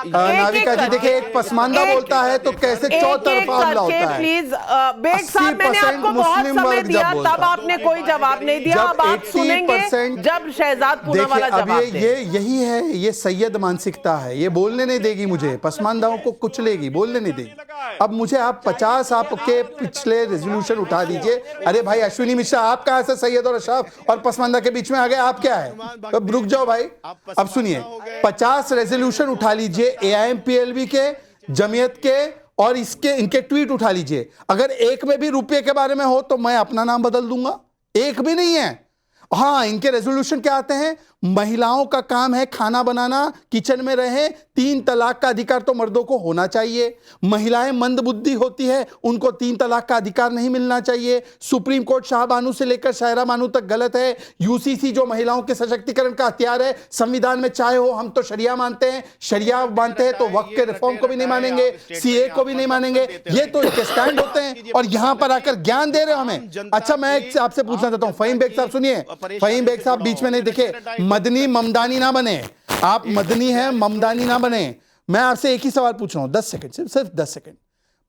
नाविका जी देखिए, एक पसमानदा बोलता है तो कैसे चौतरफा हमला होता है। प्लीज बेग साहब, मैंने आपको बहुत समय दिया, तब आपने कोई जवाब नहीं दिया। अब आप सुनेंगे जब शहजाद पूनावाला जवाब दें। ये यही है, ये सैयद मानसिकता है। ये बोलने नहीं देगी मुझे, पसमानदाओं को कुचलेगी, बोलने नहीं देगी। अब मुझे आप 50 आपके पिछले रेजोल्यूशन उठा दीजिए। अरे भाई अश्विनी मिश्रा, आप कहां से सैयद और अशराफ और पसमानदा के बीच में आ गए? आप क्या है? अब रुक जाओ भाई। अब सुनिए, 50 रेजोल्यूशन उठा लीजिए एआईएमपीएलबी के, जमीयत के और इनके ट्वीट उठा लीजिए। अगर एक में भी रुपये के बारे में हो तो मैं अपना नाम बदल दूंगा। एक भी नहीं है। हाँ, इनके रेजोल्यूशन क्या आते हैं? महिलाओं का काम है खाना बनाना, किचन में रहे। 3 तलाक का अधिकार तो मर्दों को होना चाहिए। महिलाएं मंदबुद्धि होती है, उनको 3 तलाक का अधिकार नहीं मिलना चाहिए। सुप्रीम कोर्ट शाहबानू से लेकर शायरा बानू तक गलत है। यूसीसी जो महिलाओं के सशक्तिकरण का हथियार है, संविधान में चाहे हो, हम तो शरिया मानते हैं, शरिया मानते हैं तो वक्फ के रिफॉर्म को भी नहीं मानेंगे, सीए को भी नहीं मानेंगे। ये तो इनके स्टैंड होते हैं और यहां पर आकर ज्ञान दे रहे हो हमें। अच्छा, मैं आपसे पूछना चाहता हूं, फहीम बेग साहब सुनिए। फहीम बेग साहब बीच में नहीं दिखे, मदनी ममदानी ना बने। आप मदनी हैं, ममदानी ना बने। मैं आपसे एक ही सवाल पूछ रहा हूं, 10 सेकंड, सिर्फ 10 सेकंड।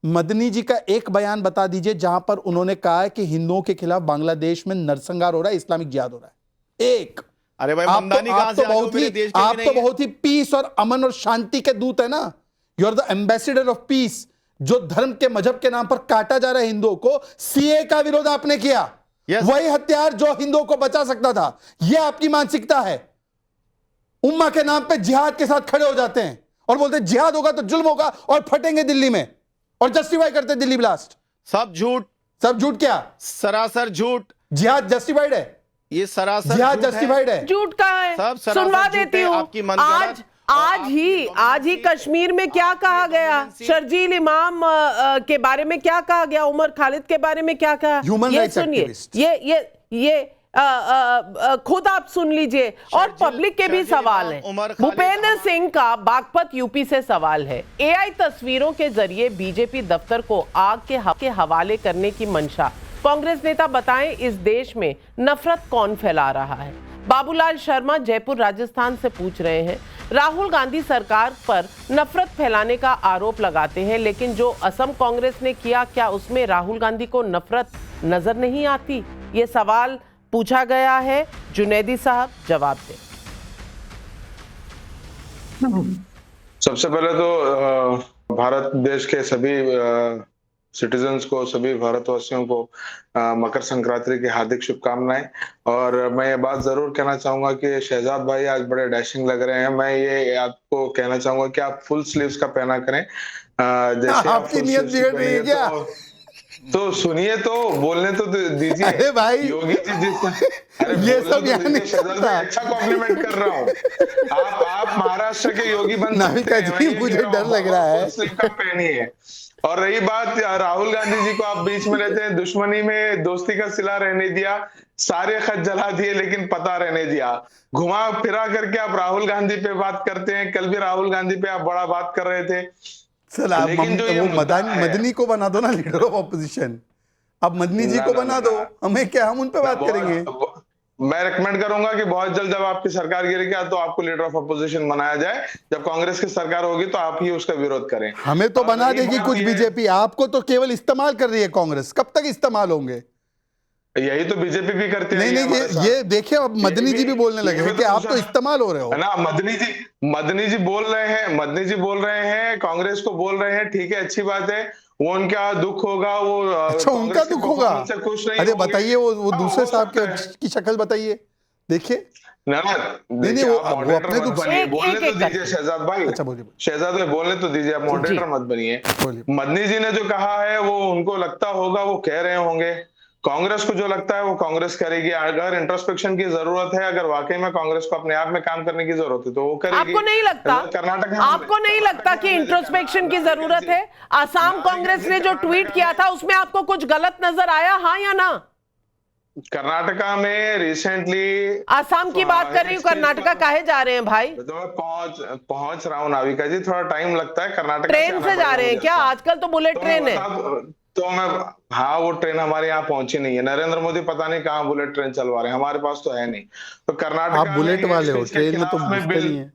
मदनी जी का एक बयान बता दीजिए जहां पर उन्होंने कहा है कि हिंदुओं के खिलाफ बांग्लादेश में नरसंहार हो रहा है, इस्लामिक जिहाद हो रहा है। एक। अरे भाई, ममदानी कहां से आप तो बहुत ही पीस और अमन और शांति के दूत है ना। You are the ambassador of peace. जो धर्म के मजहब के नाम पर काटा जा रहा है हिंदुओं को, सीए का विरोध आपने किया। वही हथियार जो हिंदुओं को बचा सकता था। यह आपकी मानसिकता है। उम्मा के नाम पे जिहाद के साथ खड़े हो जाते हैं और बोलते हैं जिहाद होगा तो जुल्म होगा और फटेंगे दिल्ली में, और जस्टिफाई करते हैं दिल्ली ब्लास्ट। सब झूठ, सब झूठ। क्या सरासर झूठ। जिहाद जस्टिफाइड है? ये सरासर जिहाद जस्टिफाइड है? झूठ कहाँ है? सब सरासर सुनवा झूठ है, देती हूँ। आपकी मनगढ़ंत। आज ही कश्मीर में क्या कहा गया, शर्जील इमाम के बारे में क्या कहा गया, उमर खालिद के बारे में क्या कहा, ह्यूमन ये राइट्स सुनिए, एक्टिविस्ट। ये खुद आप सुन लीजिए। और पब्लिक के भी सवाल हैं। भूपेंद्र सिंह का बागपत यूपी से सवाल है। एआई तस्वीरों के जरिए बीजेपी दफ्तर को आग के हवाले करने की मंशा। कांग्रेस नेता बताएं, इस देश में नफरत कौन फैला रहा है? बाबूलाल शर्मा जयपुर राजस्थान से पूछ रहे हैं। राहुल गांधी सरकार पर नफरत फैलाने का आरोप लगाते हैं, लेकिन जो असम कांग्रेस ने किया, क्या उसमें राहुल गांधी को नफरत नजर नहीं आती? ये सवाल पूछा गया है। जुनैदी साहब जवाब दें। सबसे पहले तो भारत देश के सभी सिटीजन्स को, सभी भारतवासियों को मकर संक्रांति की हार्दिक शुभकामनाएं। और मैं ये बात जरूर कहना चाहूंगा कि शहजाद भाई आज बड़े डैशिंग लग रहे हैं। मैं ये आपको कहना चाहूंगा कि आप फुल स्लीव्स का पहना करें। जैसे आपकी नियत बिगड़ रही है क्या? तो सुनिए, तो बोलने तो दीजिए। अरे भाई योगी जी ये सब यहाँ नहीं मैं अच्छा कॉम्प्लीमेंट कर रहा हूँ। आप महाराष्ट्र के योगी बन नाविका जी, मुझे डर लग रहा है। पहनिए। और रही बात राहुल गांधी जी को आप बीच में रहते हैं, दुश्मनी में दोस्ती का सिला रहने दिया, सारे खत जला दिए लेकिन पता रहने दिया। घुमा फिरा करके आप राहुल गांधी पे बात करते हैं। कल भी राहुल गांधी पे आप बड़ा बात कर रहे थे। सर आप मदनी को बना दो ना लीडर ऑफ ऑपोजिशन। अब मदनी जी को बना दो, हमें क्या, हम उन पे बात करेंगे। मैं रेकमेंड करूंगा कि बहुत जल्द जब आपकी सरकार गिरेगी तो आपको लीडर ऑफ अपोजिशन बनाया जाए। जब कांग्रेस की सरकार होगी तो आप ही उसका विरोध करें। हमें तो बना देगी कुछ बीजेपी, आपको तो केवल इस्तेमाल कर रही है कांग्रेस। कब तक इस्तेमाल होंगे? यही तो बीजेपी भी करती है। नहीं, ये देखिए, अब मदनी जी भी बोलने लगे हैं कि आप तो इस्तेमाल हो रहे हो ना। मदनी जी बोल रहे हैं, कांग्रेस को बोल रहे हैं, ठीक है, अच्छी बात है। वो उनका दुख होगा, वो अच्छा उनका दुख होगा। अरे बताइए, वो दूसरे साहब की शक्ल बताइए, देखिए। नहीं, वो अपने दुख बोलने तो दीजिए शहजाद भाई। अच्छा बोलिए। शहजाद भाई बोलने तो दीजिए, आप मॉडरेटर मत बनिए। मदनी जी ने जो कहा है वो उनको लगता होगा, वो कह रहे होंगे। कांग्रेस को जो लगता है वो कांग्रेस करेगी। अगर इंट्रोस्पेक्शन की जरूरत है, अगर वाकई में कांग्रेस को अपने आप में काम करने की जरूरत है तो वो करेगी। आपको नहीं लगता? कर्नाटक में आपको नहीं लगता कि इंट्रोस्पेक्शन की जरूरत है? आसाम कांग्रेस ने जो ट्वीट किया था उसमें आपको कुछ गलत नजर आया, हाँ या ना? कर्नाटका में रिसेंटली, आसाम की बात कर रही हूँ, कर्नाटका काहे जा रहे हैं भाई? पहुंच रहा हूँ नाविका जी, थोड़ा टाइम लगता है। कर्नाटक ट्रेन से जा रहे हैं क्या? आजकल तो बुलेट ट्रेन है। तो मैं, हाँ, वो ट्रेन हमारे यहाँ पहुंची नहीं है। नरेंद्र मोदी पता नहीं कहाँ बुलेट ट्रेन चलवा रहे हैं, हमारे पास तो है नहीं। तो कर्नाटक, आप बुलेट वाले हो, ट्रेन में तो नहीं है।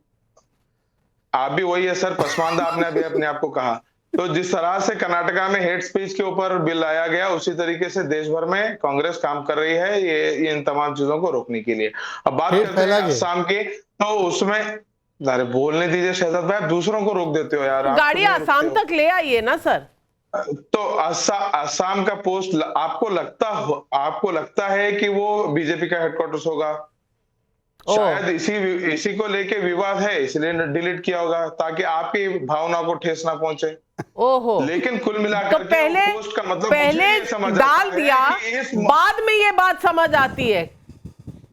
आप भी वही है सर, पसमानदा आपने अभी अपने आप को कहा। तो जिस तरह से कर्नाटका में हेट स्पीच के ऊपर बिल लाया गया, उसी तरीके से देश भर में कांग्रेस काम कर रही है ये इन तमाम चीजों को रोकने के लिए। अब बात करते हैं आसाम की, तो उसमें, अरे बोलने दीजिए शहजाद भाई, आप दूसरों को रोक देते हो यार। गाड़ी आसाम तक ले आइए ना सर। तो असम का पोस्ट आपको लगता है कि वो बीजेपी का हेडक्वार्टर्स होगा? शायद इसी को लेके विवाद है, इसलिए डिलीट किया होगा ताकि आपकी भावना को ठेस ना पहुंचे। ओहो। लेकिन कुल मिलाकर तो पहले डाल दिया, बाद में ये बात समझ आती है।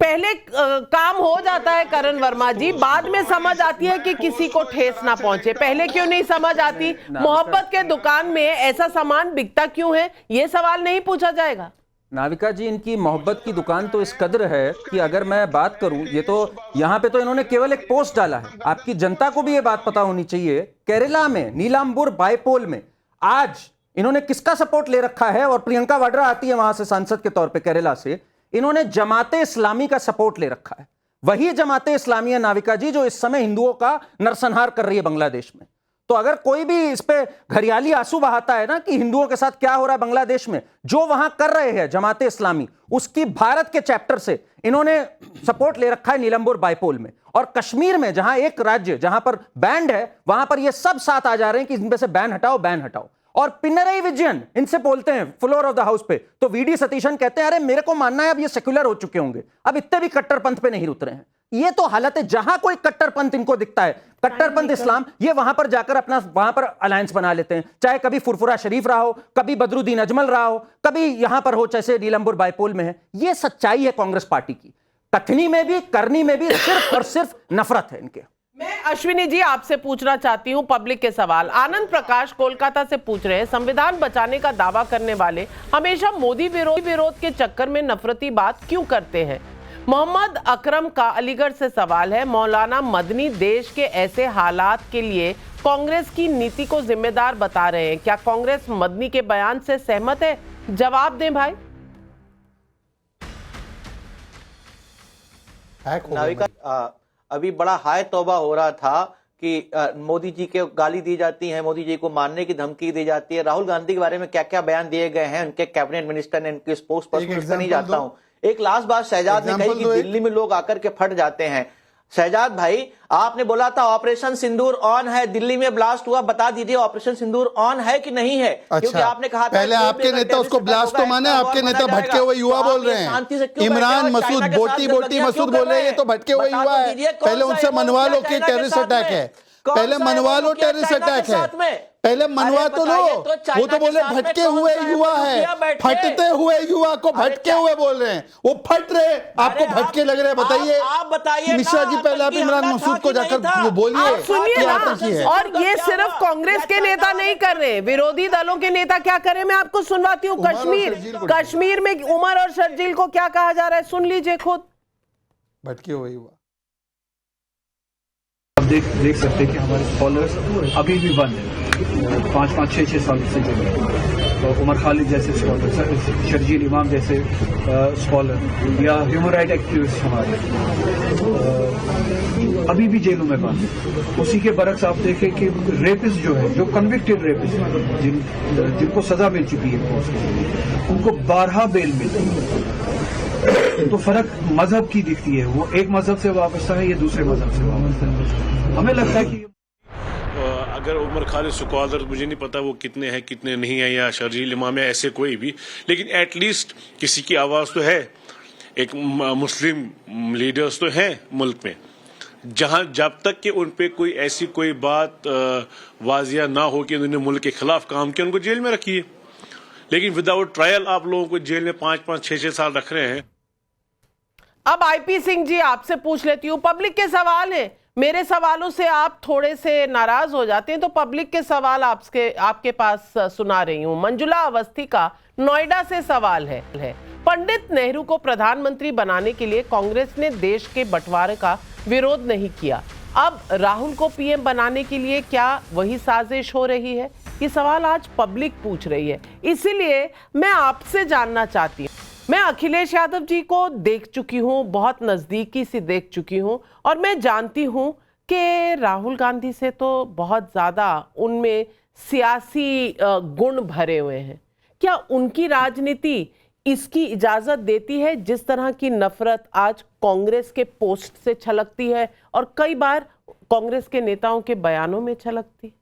पहले काम हो जाता है करण वर्मा जी, बाद में समझ आती है कि किसी को ठेस ना पहुंचे। पहले क्यों नहीं समझ आती? मोहब्बत के दुकान में ऐसा सामान बिकता क्यों है, ये सवाल नहीं पूछा जाएगा? नाविका जी, इनकी मोहब्बत की दुकान तो इस कदर है कि अगर मैं बात करूं, ये तो यहाँ पे तो इन्होंने केवल एक पोस्ट डाला है। आपकी जनता को भी ये बात पता होनी चाहिए, केरला में नीलांबुर बायपोल में आज इन्होंने किसका सपोर्ट ले रखा है? और प्रियंका वाड्रा आती है वहां से सांसद के तौर पर केरला से। इन्होंने जमाते इस्लामी का सपोर्ट ले रखा है। वही जमाते इस्लामी है नाविका जी जो इस समय हिंदुओं का नरसंहार कर रही है बांग्लादेश में। तो अगर कोई भी इस पे घरियाली आंसू बहाता है ना कि हिंदुओं के साथ क्या हो रहा है बांग्लादेश में, जो वहां कर रहे हैं जमाते इस्लामी, उसकी भारत के चैप्टर से इन्होंने सपोर्ट ले रखा है नीलंबुर बायपोल में। और कश्मीर में, जहां एक राज्य जहां पर बैंड है, वहां पर ये सब साथ आ जा रहे हैं कि इनमें से बैन हटाओ, बैन हटाओ। और पिनरई विजयन इनसे बोलते हैं फ्लोर ऑफ द हाउस पे, तो वीडी सतीशन कहते हैं अरे मेरे को मानना है अब ये सेक्युलर हो चुके होंगे, अब इतने भी कट्टरपंथ पे नहीं उतरे हैं। ये तो हालत है। जहां कोई कट्टरपंथ इनको दिखता है, कट्टरपंथ इस्लाम, ये वहां पर जाकर अपना वहां पर अलायंस बना लेते हैं। चाहे कभी फुरफुरा शरीफ रहा हो, कभी बदरुद्दीन अजमल रहा हो, कभी यहां पर हो जैसे नीलमपुर बायपोल में है। ये सच्चाई है कांग्रेस पार्टी की, कथनी में भी करनी में भी सिर्फ और सिर्फ नफरत है इनके। मैं अश्विनी जी आपसे पूछना चाहती हूं पब्लिक के सवाल। आनंद प्रकाश कोलकाता से पूछ रहे हैं, संविधान बचाने का दावा करने वाले हमेशा मोदी विरोध के चक्कर में नफरती बात क्यों करते हैं? मोहम्मद अकरम का अलीगढ़ से सवाल है, मौलाना मदनी देश के ऐसे हालात के लिए कांग्रेस की नीति को जिम्मेदार बता रहे हैं। क्या कांग्रेस मदनी के बयान से सहमत है? जवाब दें भाई। नाविका, अभी बड़ा हाय तौबा हो रहा था कि मोदी जी के गाली दी जाती है, मोदी जी को मारने की धमकी दी जाती है। राहुल गांधी के बारे में क्या क्या बयान दिए गए हैं उनके कैबिनेट मिनिस्टर ने, उनके स्पोक्स पर्सन, नहीं जाता हूं। एक लास्ट बात शहजाद ने कही कि दिल्ली में लोग आकर के फट जाते हैं। शहजाद भाई, आपने बोला था ऑपरेशन सिंदूर ऑन है, दिल्ली में ब्लास्ट हुआ, बता दीजिए ऑपरेशन सिंदूर ऑन है कि नहीं है? क्योंकि आपने कहा पहले आपके नेता उसको ब्लास्ट तो माने, आपके नेता भटके हुए युवा बोल रहे हैं। इमरान मसूद बोटी मसूद बोल रहे हैं, तो भटके हुए युवा है। पहले उनसे मनवा लो कि टेररिस्ट अटैक है, पहले मनवा लो टेररिस्ट अटैक है, पहले मनवा तो लो। वो तो बोले भटके हुए युवा है, फटते हुए युवा को भटके हुए बोल रहे हैं, वो फट रहे, आपको भटके लग रहे। बताइए, आप बताइए मिश्रा जी, पहले आप इमरान मसूद को जाकर बोलिए सुनिए ना। और ये सिर्फ कांग्रेस के नेता नहीं कर रहे, विरोधी दलों के नेता क्या करें, मैं आपको सुनवाती हूँ। कश्मीर में उमर और शर्जील को क्या कहा जा रहा है, सुन लीजिए खुद। भटके हुए युवा देख सकते हैं कि हमारे स्कॉलर्स अभी भी बंद है, 5-5, 6-6 साल से चल रहे हैं। तो उमर खालिद जैसे स्कॉलर, शर्जील इमाम जैसे स्कॉलर या ह्यूमन राइट एक्टिविस्ट हमारे अभी भी जेलों में बंद है। उसी के बरक्स आप देखें कि रेपिस्ट जो है, जो कन्विक्टेड रेपिस्ट, जिनको सजा मिल चुकी है उनको 12 बेल मिलती है। तो फर्क मजहब की दिखती है, वो एक मजहब से वाबस्ता है, ये दूसरे मजहब से वाबस्ता है। हमें लगता है कि अगर उमर खालिद स्कॉलर, मुझे नहीं पता वो कितने हैं कितने नहीं हैं, या शर्जील इमाम या ऐसे कोई भी, लेकिन एटलीस्ट किसी की आवाज़ तो है। एक मुस्लिम लीडर्स तो हैं मुल्क में, जहां जब तक कि उन पे कोई ऐसी कोई बात वाजिया ना हो कि उन्होंने मुल्क के खिलाफ काम किया, उनको जेल में रखिए। लेकिन विदाउट ट्रायल आप लोगों को जेल में 5-5, 6-6 साल रख रहे हैं। अब आईपी सिंह जी आपसे पूछ लेती हूँ, पब्लिक के सवाल है। मेरे सवालों से आप थोड़े से नाराज हो जाते हैं, तो पब्लिक के सवाल आपके पास सुना रही हूं। मंजुला अवस्थी का नोएडा से सवाल है, पंडित नेहरू को प्रधानमंत्री बनाने के लिए कांग्रेस ने देश के बंटवारे का विरोध नहीं किया, अब राहुल को पीएम बनाने के लिए क्या वही साजिश हो रही है? ये सवाल आज पब्लिक पूछ रही है, इसीलिए मैं आपसे जानना चाहती हूँ। मैं अखिलेश यादव जी को देख चुकी हूँ, बहुत नज़दीकी से देख चुकी हूँ, और मैं जानती हूँ कि राहुल गांधी से तो बहुत ज़्यादा उनमें सियासी गुण भरे हुए हैं। क्या उनकी राजनीति इसकी इजाज़त देती है जिस तरह की नफरत आज कांग्रेस के पोस्ट से छलकती है और कई बार कांग्रेस के नेताओं के बयानों में छलकती है?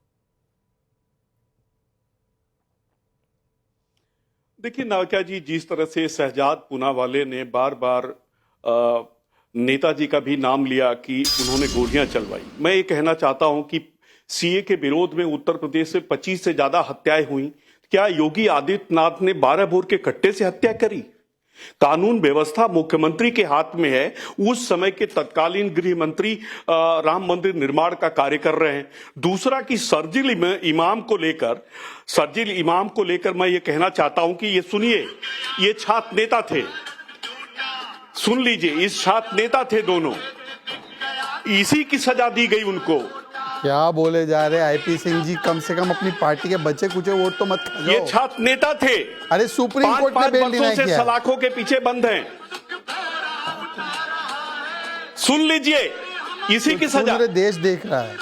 देखिए नाविका जी, जिस तरह से शहजाद पूनावाले ने बार बार नेताजी का भी नाम लिया कि उन्होंने गोलियां चलवाई, मैं ये कहना चाहता हूं कि सीए के विरोध में उत्तर प्रदेश से 25 से ज्यादा हत्याएं हुई। क्या योगी आदित्यनाथ ने 12 बोर के कट्टे से हत्या करी? कानून व्यवस्था मुख्यमंत्री के हाथ में है। उस समय के तत्कालीन गृह मंत्री राम मंदिर निर्माण का कार्य कर रहे हैं। दूसरा कि शर्जील इमाम को लेकर मैं ये कहना चाहता हूं कि ये सुनिए, ये छात्र नेता थे, सुन लीजिए, इस छात्र नेता थे दोनों, इसी की सजा दी गई उनको। क्या बोले जा रहे आईपी सिंह जी, कम से कम अपनी पार्टी के बच्चे कुछ वोट तो मत खा जाओ। ये छात्र नेता थे, अरे सुप्रीम कोर्ट ने बेल डिनाई किया, सलाखों के पीछे बंद हैं। सुन लीजिए, इसी की सजा। पूरे देश देख रहा है।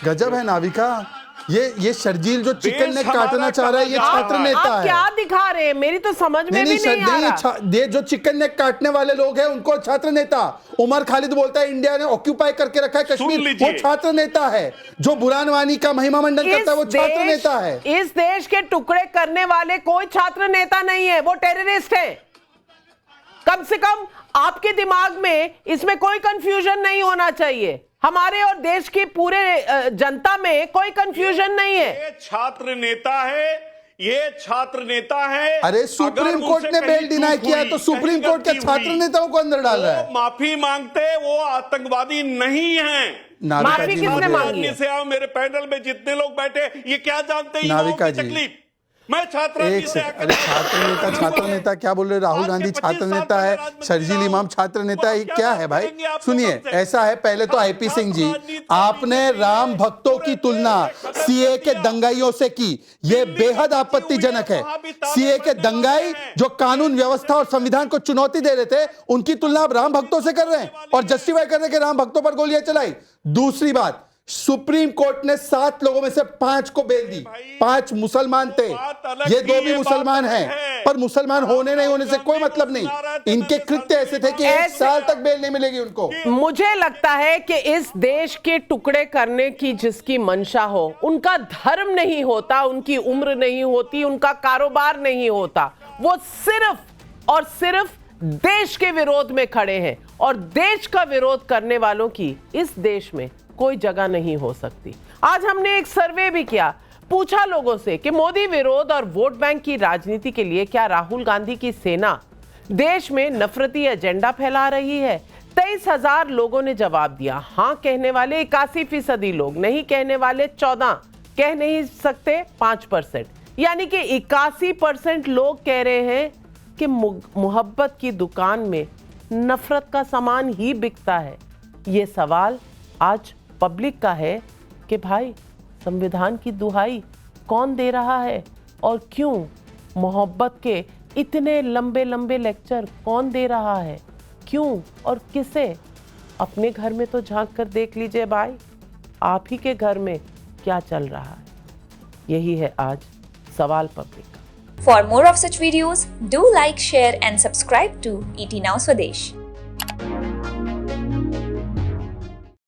गजब है नाविका। ये शर्जील जो चिकन ने काटना चाह रहा है, ये छात्र नेता है। क्या दिखा रहे हैं, मेरी तो समझ में भी नहीं आ रहा। ये जो चिकन ने काटने वाले लोग हैं उनको छात्र नेता। उमर खालिद बोलता है इंडिया ने ऑक्यूपाई करके रखा है कश्मीर, वो छात्र नेता है। जो बुरान वानी का महिमा मंडन करता है वो छात्र नेता है। इस देश के टुकड़े करने वाले कोई छात्र नेता नहीं है, वो टेररिस्ट है। कम से कम आपके दिमाग में इसमें कोई कंफ्यूजन नहीं होना चाहिए। हमारे और देश की पूरे जनता में कोई कंफ्यूजन नहीं है। ये छात्र नेता है, ये छात्र नेता है। अरे सुप्रीम कोर्ट ने बेल डिनाई किया तो सुप्रीम कोर्ट के छात्र नेताओं को अंदर डाल रहा है। माफी मांगते, वो आतंकवादी नहीं है। माफी किसने मांगी है? से आओ, मेरे पैनल में जितने लोग बैठे ये क्या जानते हैं नाविका जी, तकलीफ? मैं छात्र अरे छात्र नेता क्या बोल रहे? राहुल गांधी छात्र नेता है, शर्जील इमाम छात्र नेता है, क्या है भाई? सुनिए, ऐसा है, पहले तो आईपी सिंह जी, आपने राम भक्तों की तुलना सीए के दंगाइयों से की, ये बेहद आपत्तिजनक है। सीए के दंगाई जो कानून व्यवस्था और संविधान को चुनौती दे रहे थे, उनकी तुलना आप राम भक्तों से कर रहे हैं और जस्टिफाई कर रहे हैं कि राम भक्तों पर गोलियां चलाई। दूसरी बात, सुप्रीम कोर्ट ने 7 लोगों में से 5 को बेल दी। 5 मुसलमान थे, ये 2 भी मुसलमान हैं, पर मुसलमान होने नहीं होने से कोई मतलब नहीं। इनके कृत्य ऐसे थे कि 1 साल तक बेल नहीं मिलेगी उनको। मुझे लगता है कि इस देश के टुकड़े करने की जिसकी मंशा हो, उनका धर्म नहीं होता, उनकी उम्र नहीं होती, उनका कारोबार नहीं होता, वो सिर्फ और सिर्फ देश के विरोध में खड़े हैं और देश का विरोध करने वालों की इस देश में कोई जगह नहीं हो सकती। आज हमने एक सर्वे भी किया, पूछा लोगों से कि मोदी विरोध और वोट बैंक की राजनीति के लिए क्या राहुल गांधी की सेना देश में नफरती एजेंडा फैला रही है। 23,000 लोगों ने जवाब दिया। हाँ कहने वाले 81% लोग, नहीं कहने वाले 14, कह नहीं सकते 5%, यानी कि 81% लोग कह रहे हैं कि मोहब्बत की दुकान में नफरत का सामान ही बिकता है। ये सवाल आज पब्लिक का है कि भाई संविधान की दुहाई कौन दे रहा है और क्यों? मोहब्बत के इतने लंबे लंबे लेक्चर कौन दे रहा है, क्यों और किसे? अपने घर में तो झांक कर देख लीजिए भाई, आप ही के घर में क्या चल रहा है। यही है आज सवाल पब्लिक का। For more of such videos, do like, share and subscribe to ET Now Swadesh.